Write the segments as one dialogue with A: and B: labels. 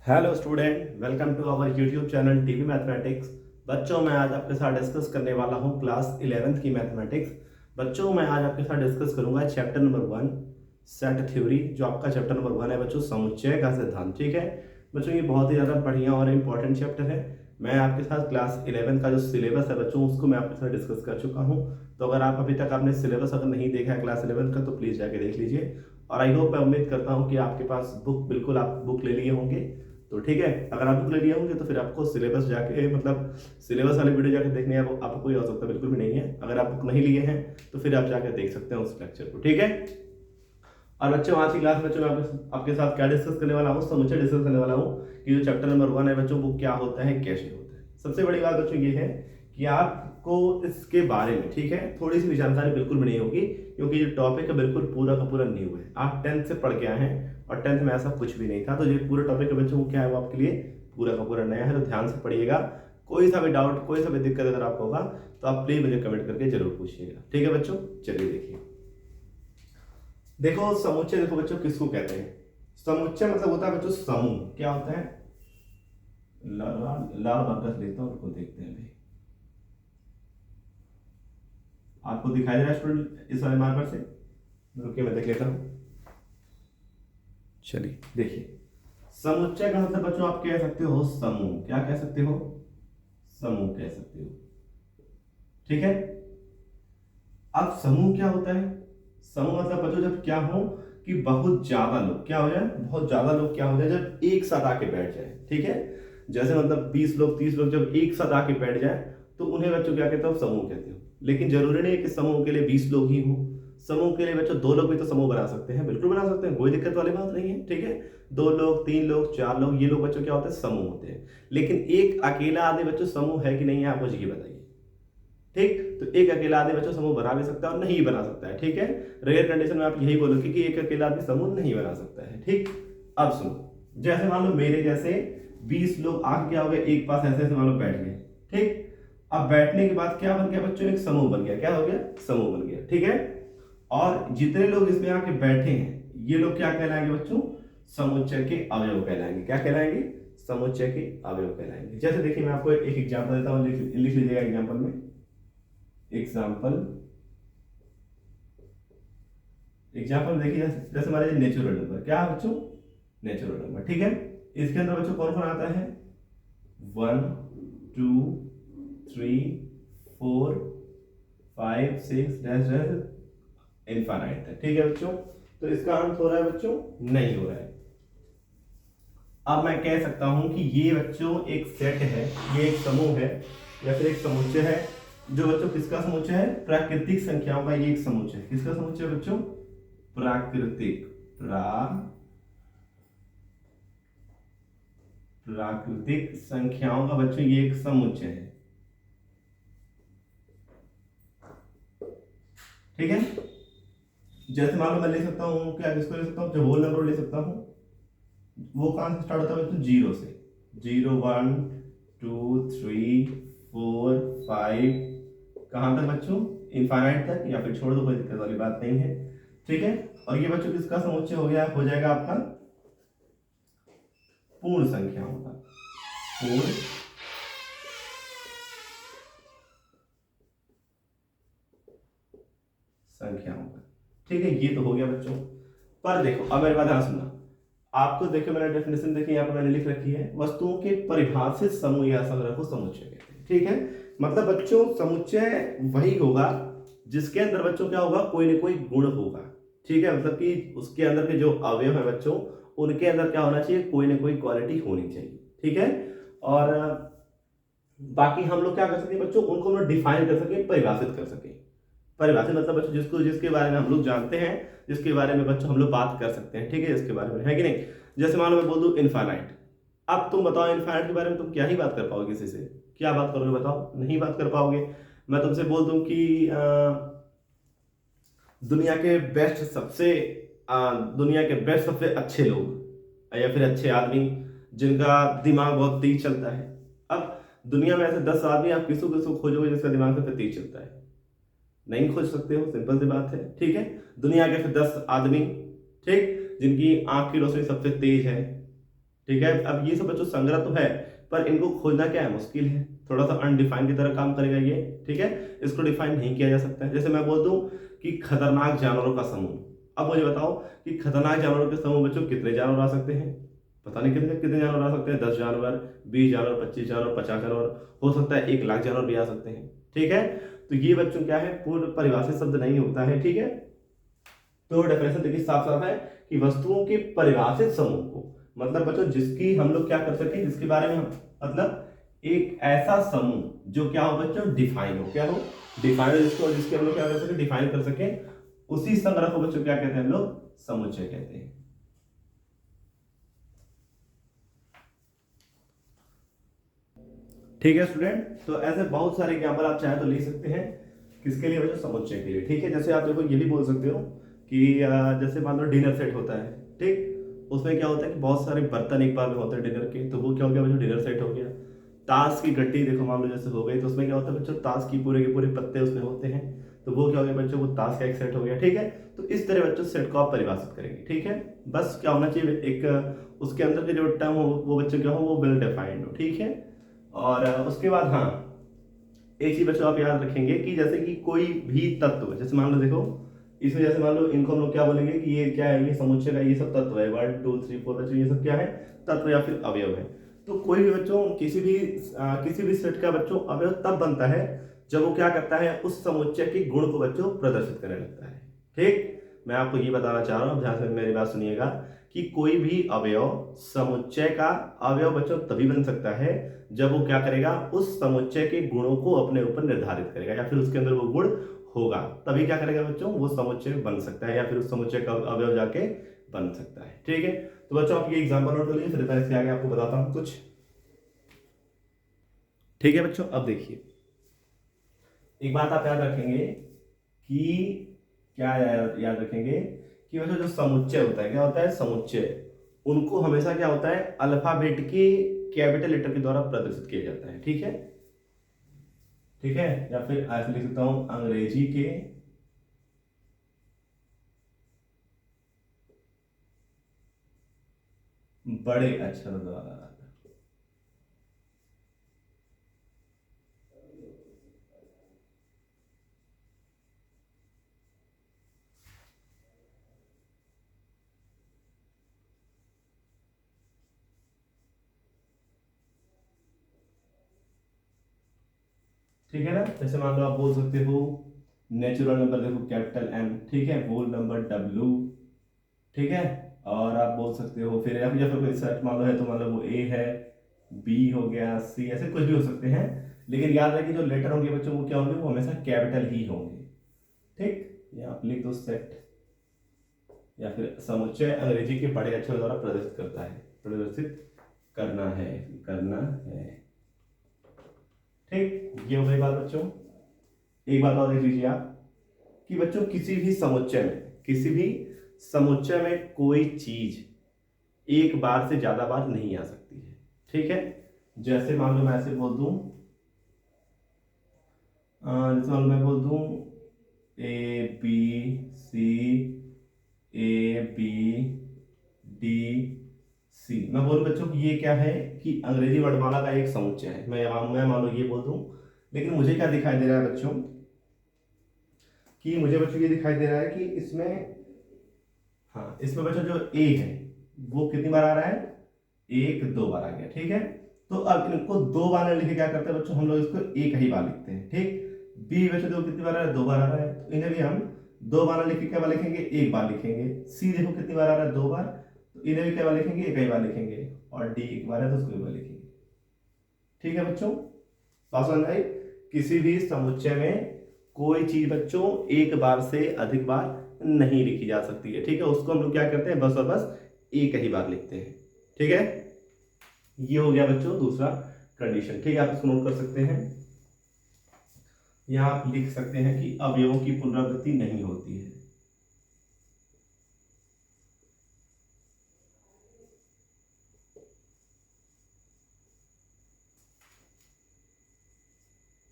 A: Hello student, welcome to our YouTube channel TV mathematics. बच्चों मैं आज आपके साथ डिस्कस करने वाला हूं क्लास 11th की मैथमेटिक्स। बच्चों मैं आज आपके साथ डिस्कस करूंगा चैप्टर नंबर 1 सेट थ्योरी, जो आपका चैप्टर नंबर 1 है बच्चों, समुच्चय का सिद्धांत। ठीक है बच्चों, ये बहुत ही ज़्यादा बढ़िया और इम्पोर्टेंट चैप्टर है। मैं आपके साथ क्लास 11 का जो सिलेबस है बच्चों, उसको मैं आपके साथ डिस्कस कर चुका हूँ। तो अगर आप अभी तक आपने सिलेबस अगर नहीं देखा है क्लास 11 का, तो प्लीज़ जाके देख लीजिए। और आई होप, मैं उम्मीद करता हूँ कि आपके पास बुक, बिल्कुल आप बुक ले लिए होंगे। तो ठीक है, अगर आप बुक ले लिए होंगे तो फिर आपको सिलेबस जाके, मतलब सिलेबस वाली वीडियो जाके देखने आपको कोई आवश्यकता बिल्कुल भी नहीं है। अगर आप बुक नहीं लिए हैं तो फिर आप जाकर देख सकते हैं उस लेक्चर को। ठीक है। और बच्चों आज की क्लास में मैं आपके साथ क्या डिस्कस करने वाला हूँ, समुच्चय डिस्कस करने वाला हूँ कि जो चैप्टर नंबर 1 है बच्चों, वो क्या होता है, कैसे होता है। सबसे बड़ी बात बच्चों ये है कि आपको इसके बारे में, ठीक है, थोड़ी सी भी जानकारी बिल्कुल भी नहीं होगी, क्योंकि जो टॉपिक है बिल्कुल पूरा का पूरा न्यू है। आप 10th से पढ़ के आए हैं और 10th में ऐसा कुछ भी नहीं था। तो ये पूरा टॉपिक है बच्चों, क्या है वो आपके लिए पूरा का पूरा नया है। तो ध्यान से पढ़िएगा। कोई सा भी डाउट, कोई सा भी दिक्कत अगर आपको होगा तो आप प्लीज मुझे कमेंट करके जरूर पूछिएगा। ठीक है बच्चों, चलिए देखिए। देखो समुच्चय, देखो बच्चों किसको कहते हैं। समुच्चय मतलब होता है बच्चों समूह। क्या होता है, लाल लाल मार्कर लेता हूं, उनको देखते हैं भाई। आपको दिखाई दे रहा है स्टूडेंट इस वाले मार्कर से? रुकिए मैं देख लेता हूं। चलिए देखिए, समुच्चय का मतलब बच्चों आप कह सकते हो समूह। क्या कह सकते हो? समूह कह सकते हो। ठीक है। अब समूह क्या होता है? समूह मतलब बच्चों जब क्या हो कि बहुत ज्यादा लोग क्या हो जाए, बहुत ज्यादा लोग क्या हो जाए जब एक साथ आके बैठ जाए। ठीक है। जैसे मतलब 20 लोग, 30 लोग जब एक साथ आके बैठ जाए तो उन्हें बच्चों क्या कहते हो, समूह कहते हो। लेकिन जरूरी नहीं है कि समूह के लिए 20 लोग ही हो। समूह के लिए बच्चों 2 लोग भी तो समूह बना सकते हैं, बिल्कुल बना सकते हैं, कोई दिक्कत वाली बात नहीं है। ठीक है। 2 लोग, 3 लोग, 4 लोग, ये लोग बच्चों क्या होते हैं, समूह होते हैं। लेकिन एक अकेला आदमी बच्चों समूह है कि नहीं है, आप मुझे ये बताइए। ठीक, तो एक अकेला आदमी बच्चों समूह बना भी सकता है और नहीं बना सकता है। ठीक है। रेयर कंडीशन में आप यही बोलोगे कि एक अकेला आदमी समूह नहीं बना सकता है। ठीक। अब सुनो, जैसे मान लो मेरे जैसे 20 लोग आके क्या हो गए, एक पास ऐसे ऐसे मान लो बैठ गए। ठीक। अब बैठने के बाद क्या बन गया बच्चों, एक समूह बन गया। क्या हो गया? समूह बन गया। ठीक है। और जितने लोग इसमें आके बैठे हैं ये लोग क्या कहलाएंगे बच्चों, समुच्चय के अवयव कहलाएंगे। क्या कहलाएंगे? समुच्चय के अवयव कहलाएंगे। जैसे देखिए मैं आपको एक एग्जांपल देता हूं, लिख लीजिएगा एग्जांपल में। एग्जाम्पल, एग्जाम्पल देखिए, जैसे हमारे नेचुरल नंबर। क्या है बच्चों? Natural number. ठीक है। इसके अंदर बच्चों कौन कौन आता है? 1 2 3 4 5 6 डैश डैश इनफाइनाइट है। ठीक है बच्चों। तो इसका अंत हो रहा है बच्चों? नहीं हो रहा है। अब मैं कह सकता हूं कि ये बच्चों एक सेट है, ये एक समूह है या फिर एक समुच्चय है। जो बच्चों किसका समुच्चय है? प्राकृतिक संख्याओं का ये एक समुच्चय है। किसका समुच्चय है बच्चों? प्राकृतिक, प्राकृतिक संख्याओं का बच्चों ये एक समुच्चय है। ठीक है। जैसे मान लो मैं ले सकता हूं, क्या किसको ले सकता हूं, जो होल नंबर ले सकता हूं। वो कहां से स्टार्ट होता है बच्चों? 0 से। 0 1 2 3 4 5, कहां तक बच्चों? इनफाइनाइट तक, या फिर छोड़ दो, कोई दिक्कत वाली बात नहीं है। ठीक है। और ये बच्चों किसका समुच्चय हो गया, हो जाएगा आपका पूर्ण संख्याओं का, पूर्ण संख्याओं का। ठीक है, ये तो हो गया बच्चों। पर देखो अब मेरी बात ध्यान सुनना। आपको देखो मैंने डेफिनेशन देखी यहाँ पर मैंने लिख रखी है, वस्तुओं के परिभाषित समूह या संग्रह को समुच्चय कहते हैं। ठीक है। मतलब बच्चों समुच्चय वही होगा जिसके अंदर बच्चों क्या होगा, कोई ना कोई गुण होगा। ठीक है। मतलब कि उसके अंदर के जो अवयव है बच्चों, उनके अंदर क्या होना चाहिए, कोई ना कोई क्वालिटी होनी चाहिए। ठीक है। और बाकी हम लोग क्या कर सकते हैं बच्चों, उनको हम लोग डिफाइन कर सके, परिभाषित कर सके। परिभाषित मतलब बच्चों जिसको, जिसके बारे में हम लोग जानते हैं, जिसके बारे में बच्चों हम लोग बात कर सकते हैं। ठीक है, इसके बारे में, है कि नहीं। जैसे मान लो मैं बोल दूं इनफाइनाइट। अब तुम बताओ इनफाइनाइट के बारे में तुम क्या ही बात कर पाओगे, किसी से क्या बात करोगे बताओ? नहीं बात कर पाओगे। मैं तुमसे बोल दूं कि दुनिया के बेस्ट सबसे दुनिया के बेस्ट सबसे अच्छे लोग या फिर अच्छे आदमी जिनका दिमाग बहुत तेज चलता है। अब दुनिया में ऐसे 10 आदमी आप किसको किसको खोजोगे जिसका दिमाग सबसे तेज चलता है? नहीं खोज सकते हो, सिंपल सी बात है। ठीक है। दुनिया के फिर 10 आदमी, ठीक, जिनकी आंख की रोशनी सबसे तेज है, ठीक है, अब ये सब बच्चों संग्रह तो है, पर इनको खोजना क्या है, मुश्किल है, थोड़ा सा अनडिफाइंड की तरह काम करेगा ये। ठीक है, इसको डिफाइन नहीं किया जा सकता है। जैसे मैं बोल दूं कि खतरनाक जानवरों का समूह, अब मुझे बताओ कि खतरनाक जानवरों के समूह बच्चों कितने जानवर आ सकते हैं, पता नहीं कितने कितने जानवर आ सकते हैं, 10 जानवर, 20 जानवर, 25 जानवर, 50 जानवर, हो सकता है 1 लाख जानवर भी आ सकते हैं। ठीक है, तो ये बच्चों क्या है, पूर्ण परिभाषित शब्द नहीं होता है। ठीक है, तो डेफिनेशन देखिए साफ साफ है कि वस्तुओं के परिभाषित समूह को, मतलब बच्चों जिसकी हम लोग क्या कर सके, जिसके बारे में मतलब एक ऐसा समूह जो क्या हो बच्चों, डिफाइन हो, क्या हो, डिफाइन हो, जिसको जिसके हम लोग क्या कर सके, डिफाइन कर सके, उसी संग्रह को बच्चों क्या कहते हैं हम लोग, समुच्चय कहते हैं। ठीक है स्टूडेंट, तो ऐसे बहुत सारे एग्जाम्पल आप चाहे तो ले सकते हैं, किसके लिए बच्चों, समुच्चय के लिए। ठीक है, जैसे आप देखो ये भी बोल सकते हो कि जैसे मान लो डिनर सेट होता है, ठीक, उसमें क्या होता है कि बहुत सारे बर्तन एक बार में होते हैं डिनर के, तो वो क्या हो गया बच्चों, डिनर सेट हो गया। ताश की गड्डी देखो मान लो जैसे हो गई, तो उसमें क्या होता है बच्चों, ताश की पूरे के पूरे पत्ते उसमें होते हैं, तो वो क्या हो गया बच्चों, वो ताश का एक सेट हो गया। ठीक है, तो इस तरह बच्चों सेट को आप परिभाषित करेंगे। ठीक है, बस क्या होना चाहिए, एक उसके अंदर के जो टर्म हो वो बच्चों क्या हो, वो वेल डिफाइंड हो। ठीक है, और उसके बाद हाँ, एक चीज बच्चों आप याद रखेंगे कि जैसे कि कोई भी तत्व, जैसे मान लो देखो इसमें, जैसे मान लो इनको हम लोग क्या बोलेंगे कि ये क्या है, ये समुच्चय का ये सब तत्व है, 1 2 3 4 बच्चों ये सब क्या है, तत्व या फिर अवयव है। तो कोई भी बच्चों किसी भी सेट का बच्चों अवयव तब बनता है जब वो क्या करता है, उस समुच्चय के गुण को बच्चों प्रदर्शित करने लगता है। ठीक, मैं आपको ये बताना चाह रहा हूँ, ध्यान से मेरी बात सुनिएगा कि कोई भी अवयव समुच्चय का अवयव बच्चों तभी बन सकता है जब वो क्या करेगा, उस समुच्चय के गुणों को अपने ऊपर निर्धारित करेगा, या फिर उसके अंदर वो गुण होगा, तभी क्या करेगा बच्चों, वो समुच्चय बन सकता है, या फिर उस समुच्चय का अवयव जाके बन सकता है। ठीक है, तो बच्चों आप ये एग्जांपल नोट कर लीजिए, फिर मैं इसके आगे आपको बताता हूँ कुछ। ठीक है बच्चों, अब देखिए एक बात आप याद रखेंगे कि क्या याद रखेंगे कि बच्चों जो समुच्चय होता है, क्या होता है समुच्चय, उनको हमेशा क्या होता है, अल्फाबेट के कैपिटल लेटर के द्वारा प्रदर्शित किया जाता है। ठीक है, ठीक है, या फिर ऐसे लिख सकता हूं, अंग्रेजी के बड़े अक्षरों द्वारा। ठीक है ना, जैसे मान लो आप बोल सकते हो नेचुरल नंबर, देखो कैपिटल एन, ठीक है, होल नंबर डब्ल्यू, ठीक है, और आप बोल सकते हो फिर या फिर कोई सेट मान लो है, तो मान लो वो ए है, बी हो गया, सी, ऐसे कुछ भी हो सकते हैं, लेकिन याद रखिए जो लेटर होंगे बच्चों वो क्या होंगे, वो हमेशा कैपिटल ही होंगे। ठीक, या आप लिख दो सेट, या फिर समुच्चय अंग्रेजी के बड़े अक्षर द्वारा प्रदर्शित करता है, प्रदर्शित करना है, करना है। ठीक, ये हो गई बात बच्चों। एक बात और देख लीजिए आप कि बच्चों किसी भी समुच्चय में कोई चीज एक बार से ज्यादा बार नहीं आ सकती है। ठीक है, जैसे मान लो मैं ऐसे बोल दूं, जैसे मान लो मैं बोल दूं A B C, A B D C, मैं बोलूं बच्चों कि ये क्या है, कि अंग्रेजी वर्णमाला का एक समुच्चय है, मैं मान लो ये बोल दूं, लेकिन मुझे क्या दिखाई दे रहा है बच्चों, कि मुझे बच्चों ये दिखाई दे रहा है कि इसमें, हाँ इसमें बच्चों जो ए है वो कितनी बार आ रहा है, 1 2 बार आ गया। ठीक है, तो अब इनको 2 बार लिखे क्या करते हैं बच्चों, हम लोग इसको एक ही बार लिखते हैं। ठीक, बी बच्चों देखो कितनी बार आ रहा है, 2 बार आ रहा है, तो इन्हें भी हम 2 बार लिख के क्या बार लिखेंगे, एक बार लिखेंगे। सी देखो कितनी बार आ रहा है, 2 बार, तो इन्हें भी क्या बार लिखेंगे, एक ही बार लिखेंगे, और डी एक बार है तो उसको एक बार लिखेंगे। ठीक है बच्चों, बात समझ आई, किसी भी समुच्चय में कोई चीज बच्चों एक बार से अधिक बार नहीं लिखी जा सकती है। ठीक है, उसको हम लोग क्या करते हैं, बस और बस एक ही बार लिखते हैं। ठीक है, ये हो गया बच्चों दूसरा कंडीशन। ठीक है, आप इसको नोट कर सकते हैं, यहां आप लिख सकते हैं कि अवयवों की पुनरावृत्ति नहीं होती है।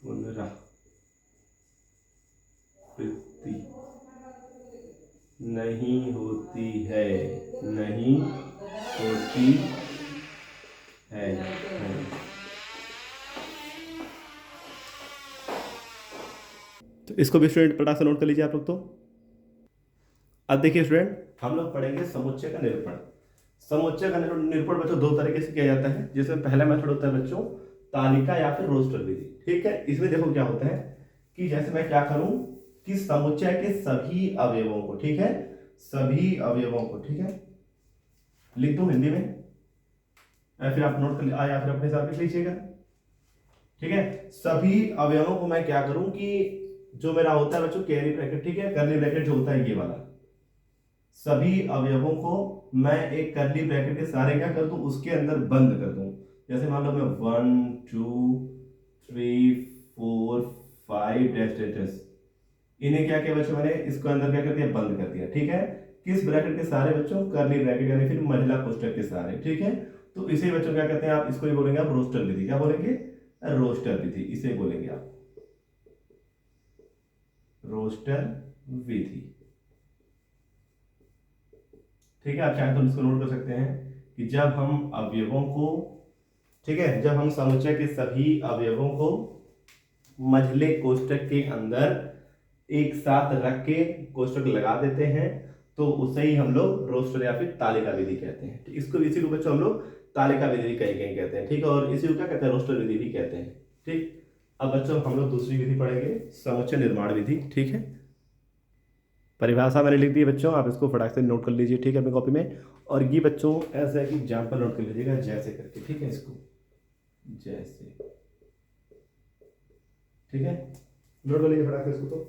A: पुनरावृत्ति नहीं होती है, नहीं होती है। तो इसको भी स्टूडेंट पटाख से नोट कर लीजिए आप लोग। तो अब देखिए स्टूडेंट, हम लोग पढ़ेंगे समुच्चय का निरूपण। समुच्चय का निरूपण बच्चों दो तरीके से किया जाता है, जिसमें पहला मेथड होता है बच्चों तालिका या फिर रोस्टर विधि। ठीक है, इसमें देखो क्या होता है कि जैसे मैं क्या करूं कि समुच्चय के सभी अवयवों को, ठीक है, सभी अवयवों को, ठीक है, लिख दूं हिंदी में या फिर आप नोट कर या फिर अपने हिसाब से लीजिएगा। ठीक है, सभी अवयवों को मैं क्या करूं कि जो मेरा होता है बच्चों कैरी ब्रैकेट, ठीक है, करली ब्रैकेट जो होता है ये वाला, सभी अवयवों को मैं एक करली ब्रैकेट के सारे क्या कर दूं, उसके अंदर बंद कर दूं। जैसे मान लो मैं 1 2 3 4 5 डैश डैश डैश, इन्हें क्या किया बच्चों, मैंने इसको अंदर क्या कर दिया, बंद कर दिया। ठीक है, किस ब्रैकेट के सारे बच्चों, करली ब्रैकेट यानी फिर महिला कोष्ठक के सारे। ठीक है, तो इसे बच्चों क्या कहते हैं, आप इसको ही बोलेंगे आप रोस्टर विधि। क्या बोलेंगे, रोस्टर विधि, इसे बोलेंगे आप रोस्टर विधि। ठीक है, आप चाहे तो इसको नोट कर सकते हैं कि जब हम अवयवों को, ठीक है, जब हम समुच्चय के सभी अवयवों को मझले कोष्ठक के अंदर एक साथ रख के कोष्ठक लगा देते हैं तो उसे ही हम लोग रोस्टर या फिर तालिका विधि कहते हैं। इसको, इसी को बच्चों हम लोग तालिका विधि भी कहीं कहीं कहते हैं। ठीक है, और इसी को क्या कहते हैं, रोस्टर विधि भी कहते हैं। ठीक, अब बच्चों हम लोग दूसरी विधि पढ़ेंगे, समुच्चय निर्माण विधि। ठीक है, परिभाषा मैंने लिख दी है बच्चों, आप इसको फटाक से नोट कर लीजिए। ठीक है, अपनी कॉपी में। और ये बच्चों ऐसा एक एग्जाम्पल नोट कर लीजिएगा, जैसे करके। ठीक है, इसको जैसे, ठीक है, नोट कर लीजिए फटाक से इसको। तो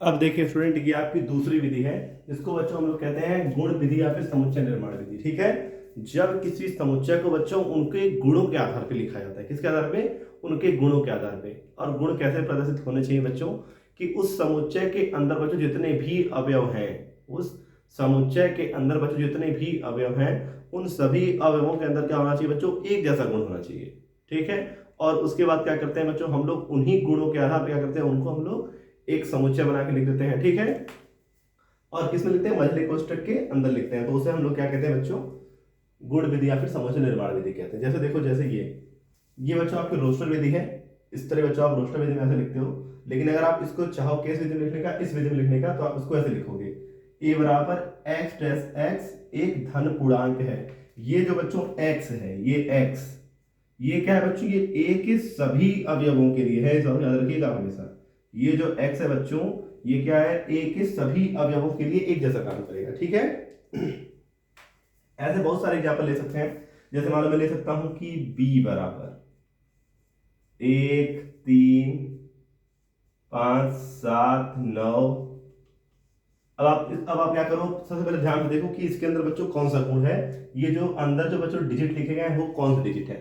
A: अब देखिए स्टूडेंट, ये आपकी दूसरी विधि है, इसको बच्चों हम लोग कहते हैं गुण विधि या फिर समुच्चय निर्माण विधि। ठीक है, जब किसी समुच्चय को बच्चों उनके गुणों के आधार पर लिखा जाता है। किसके आधार पे, उनके गुणों के आधार पे। और गुण कैसे प्रदर्शित होने चाहिए बच्चों, कि उस समुच्चय के अंदर बच्चों जितने भी अवयव हैं, उस समुच्चय के अंदर बच्चों जितने भी अवयव हैं, उन सभी अवयवों के अंदर क्या होना चाहिए बच्चों, एक जैसा गुण होना चाहिए। ठीक है, और उसके बाद क्या करते हैं बच्चों, हम लोग उन्हीं गुणों के आधार पर क्या करते हैं, उनको हम लोग एक समुच्चय बना के लिख देते हैं। ठीक है, और किसमें लिखते हैं, मझले कोष्ठक के अंदर लिखते हैं। तो उसे हम लोग क्या कहते हैं बच्चों, गुण विधि या फिर समुच्चय निर्माण विधि कहते हैं। जैसे देखो, जैसे ये बच्चों आपकी रोस्टर विधि है। इस तरह बच्चों आप रोस्टर विधि में ऐसे लिखते हो, लेकिन अगर आप इसको चाहो किस विधि में लिखने का, इस विधि में लिखने का, तो आप इसको ऐसे लिखोगे, a बराबर x डैश x एक धन पूर्णांक है। ये जो बच्चों x है, ये x, ये क्या है बच्चों, ये a के सभी अवयवों के लिए है, याद रखिएगा हमेशा। ये जो x है बच्चों, ये क्या है, a के सभी अवयवों के लिए एक जैसा काम करेगा। ठीक है, ऐसे बहुत सारे एग्जाम्पल ले सकते हैं। जैसे मान लो मैं ले सकता हूं कि b बराबर 1 3 5 7 9। अब आप क्या करो, सबसे पहले ध्यान से देखो कि इसके अंदर बच्चों कौन सा गुण है। ये जो अंदर जो बच्चों डिजिट लिखे गए हैं वो कौन सा डिजिट है।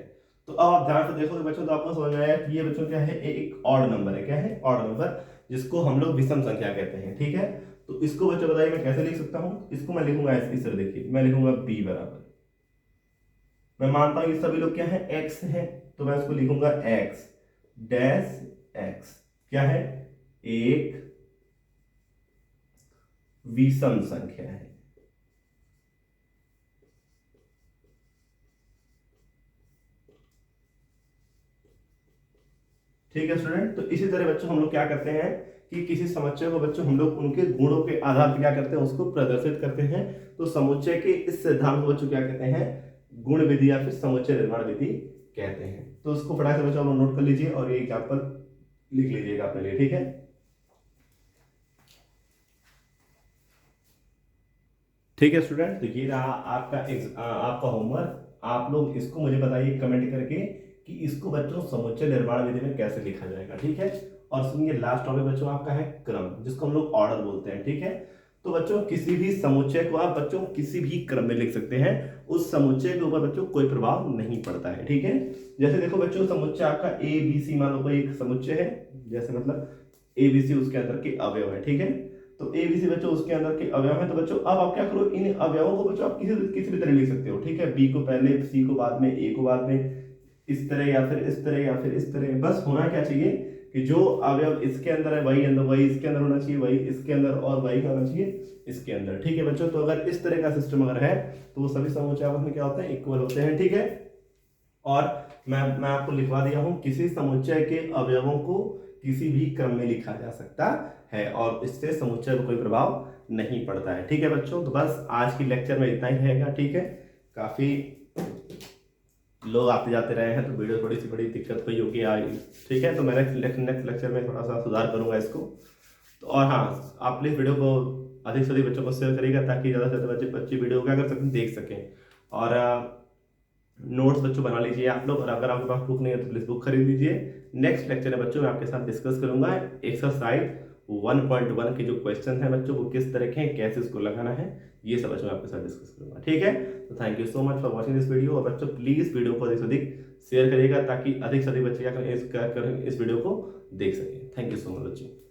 A: तो अब आप ध्यान से देखोगे बच्चों, तो आपको समझ में आया कि ये बच्चों क्या है, एक ऑड नंबर है। क्या है, ऑड नंबर, जिसको हम लोग विषम संख्या कहते हैं। ठीक है, तो इसको बच्चों बताइए मैं कैसे लिख सकता हूं। इसको मैं लिखूंगा इस तरह, देखिए मैं लिखूंगा b बराबर, मैं मानता हूं ये सभी लोग क्या है, x है, तो मैं इसको लिखूंगा x डैश x, क्या है, एक विषम संख्या है। ठीक है स्टूडेंट, तो इसी तरह बच्चों हम लोग क्या करते हैं कि किसी समुच्चय को बच्चों हम लोग उनके गुणों के आधार पर क्या करते हैं, उसको प्रदर्शित करते हैं। तो समुच्चय के इस सिद्धांत को बच्चों क्या कहते हैं, गुण विधि या फिर समुच्चय निर्माण विधि कहते हैं। तो उसको फटाक से बच्चों नोट कर लीजिए और ये एग्जाम्पल लिख लीजिएगा अपने लिए। ठीक है, ठीक है स्टूडेंट, तो ये रहा आपका होमवर्क। आप लोग इसको मुझे बताइए कमेंट करके कि इसको बच्चों समुच्चय निर्माण विधि में कैसे लिखा जाएगा। ठीक है, और सुनिए लास्ट टॉपिक बच्चों आपका है क्रम, जिसको हम लोग ऑर्डर बोलते हैं। ठीक है, तो बच्चों किसी भी समुच्चय को आप बच्चों किसी भी क्रम में लिख सकते हैं, उस समुच्चय के ऊपर बच्चों कोई प्रभाव नहीं पड़ता है। ठीक है, जैसे देखो बच्चों, समुच्चय आपका ए बी सी, मान लो कोई एक समुच्चय है, जैसे मतलब ए बी सी उसके अंदर के अवयव है। ठीक है, तो ए बी सी बच्चों उसके अंदर के अवयव है। तो बच्चों अब आप क्या करो, इन अवयवों को बच्चों आप किसी भी तरह लिख सकते हो। ठीक है, बी को पहले, सी को बाद में, ए को बाद में, इस तरह या फिर इस तरह या फिर इस तरह। बस होना क्या चाहिए कि जो अवयव इसके अंदर है वही इसके अंदर होना चाहिए, वही इसके अंदर और वही होना चाहिए इसके अंदर। ठीक है बच्चों, तो अगर इस तरह का सिस्टम अगर है तो वो सभी समूचे आपस में क्या होते हैं, इक्वल होते हैं। ठीक है, और मैं आपको लिखवा दिया हूं, किसी समुच्चय के अवयवों को किसी भी क्रम में लिखा जा सकता है और इससे समुच्चय पर कोई प्रभाव नहीं पड़ता है। ठीक है बच्चों, तो बस आज की लेक्चर में इतना ही रहेगा। ठीक है, काफी लोग आते जाते रहे हैं तो वीडियो थोड़ी सी बड़ी दिक्कत हुई होगी आई। ठीक है, तो मैं नेक्स्ट लेक्चर में थोड़ा सा सुधार करूंगा इसको। तो और हाँ, आप प्लीज वीडियो को अधिक से अधिक बच्चों को शेयर करिएगा ताकि ज़्यादा से ज़्यादा बच्चे वीडियो को क्या कर सकें, देख सकें। और नोट्स बच्चों बना लीजिए आप लोग, और अगर आपके पास बुक नहीं है तो प्लीज बुक खरीद लीजिए। नेक्स्ट लेक्चर में बच्चों मैं आपके साथ डिस्कस करूंगा एक्सरसाइज 1.1 के जो क्वेश्चन है बच्चों वो किस तरह के हैं, कैसे उसको लगाना है, ये सब बच्चों मैं आपके साथ डिस्कस करूंगा। ठीक है, तो thank you so much for watching this video. और बच्चों प्लीज वीडियो को अधिक से अधिक शेयर करिएगा ताकि अधिक से अधिक बच्चे क्या करें, इस वीडियो को देख सकें। थैंक यू सो मच बच्चों।